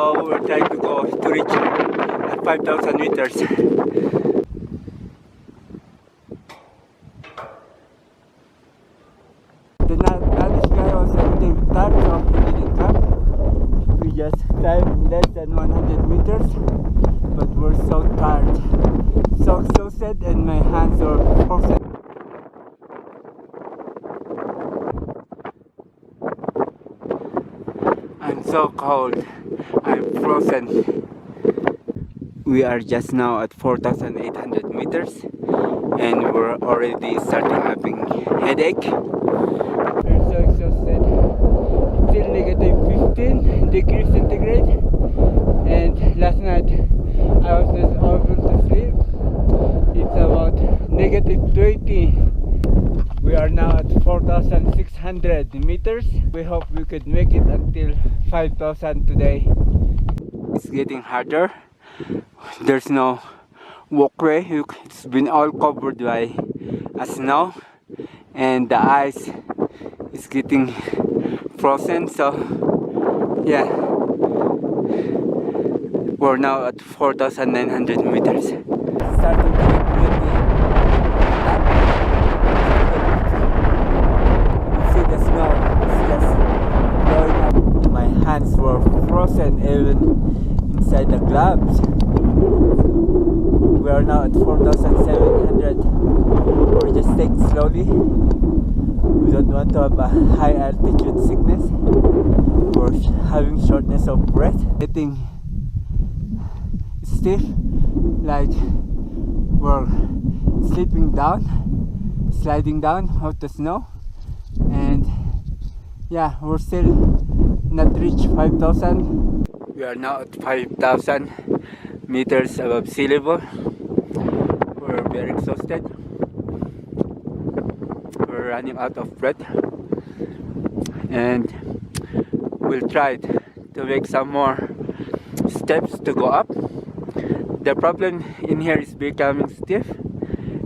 So we're trying to go to reach at 5,000 meters. The Danish guy was everything tired, so he didn't come. We just climbed less than 100 meters, but we're so tired, so exhausted, and my hands are frozen. I'm so cold, I'm frozen. We are just now at 4,800 meters and we're already starting having headache. We're so exhausted. Still negative 15 degrees centigrade, and last night I was not able to sleep. It's about negative 20. We are now at 4,600 meters. We hope we could make it until 5,000 today. It's getting harder. There's no walkway. It's been all covered by snow, and the ice is getting frozen. So yeah, we're now at 4,900 meters. Starting to get windy. You see the snow is just blowing up. My hands were frozen even inside the gloves. We are now at 4,700. We're just taking slowly. We don't want to have a high altitude sickness. We're having shortness of breath. Getting stiff, like we're slipping down, sliding down out the snow. And yeah, we're still not reached 5,000. We are now at 5,000 meters above sea level. We're very exhausted. We're running out of breath, and we'll try to make some more steps to go up. The problem in here is becoming stiff,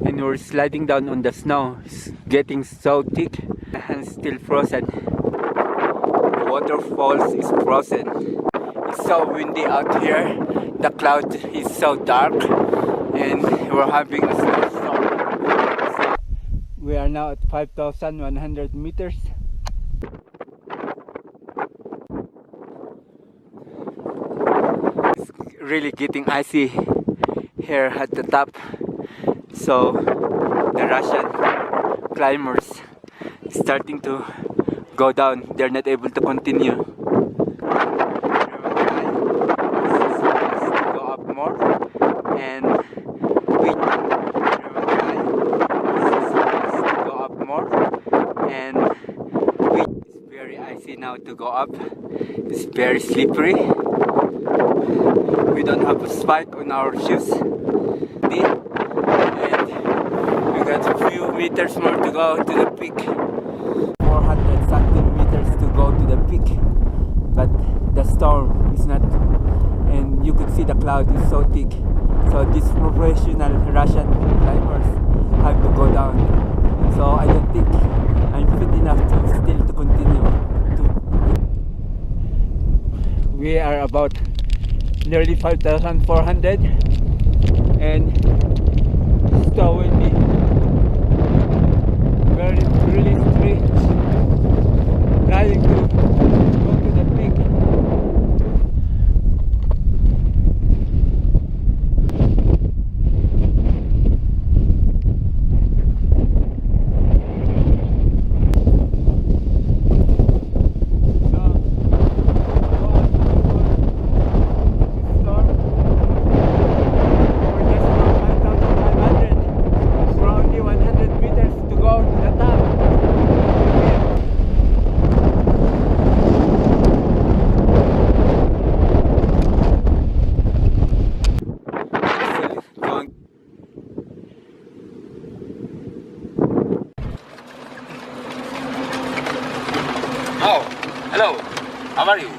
and we're sliding down on the snow. It's getting so thick and still frozen. The waterfalls is frozen. It's so windy out here. The cloud is so dark, and we're having a snowstorm. We are now at 5,100 meters. It's really getting icy here at the top. So the Russian climbers starting to go down. They're not able to continue. Now to go up, it's very slippery. We don't have a spike on our shoes, and we got a few meters more to go to the peak. 400 something meters to go to the peak, but the storm is not, and you could see the cloud is so thick. So these professional Russian climbers have to go down. So I don't think I'm fit enough to still to continue. We are about nearly 5,400, and it's so windy, really straight, trying to go to the peak. Oh, hello. How are you?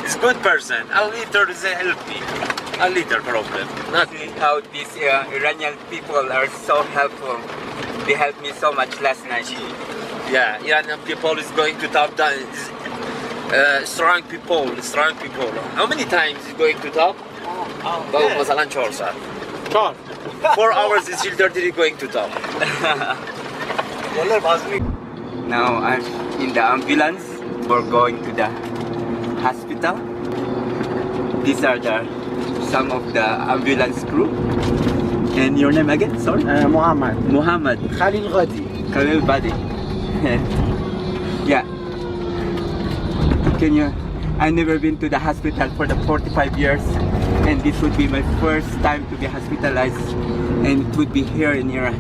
It's good person. A little is healthy. A little problem. Not See how these Iranian people are so helpful. They helped me so much last night. yeah. Iranian people is going to top down. strong people, strong people. How many times is going to top? بابا مثلا 4 ساعات. 4 hours is children going to top. Now I'm in the ambulance. We're going to the hospital. These are some of the ambulance crew. And your name again? Sorry? Muhammad. Muhammad. Khalil Ghadi. Khalil Badi. Yeah. Can you? I've never been to the hospital for the 45 years, and this would be my first time to be hospitalized, and it would be here in Iran.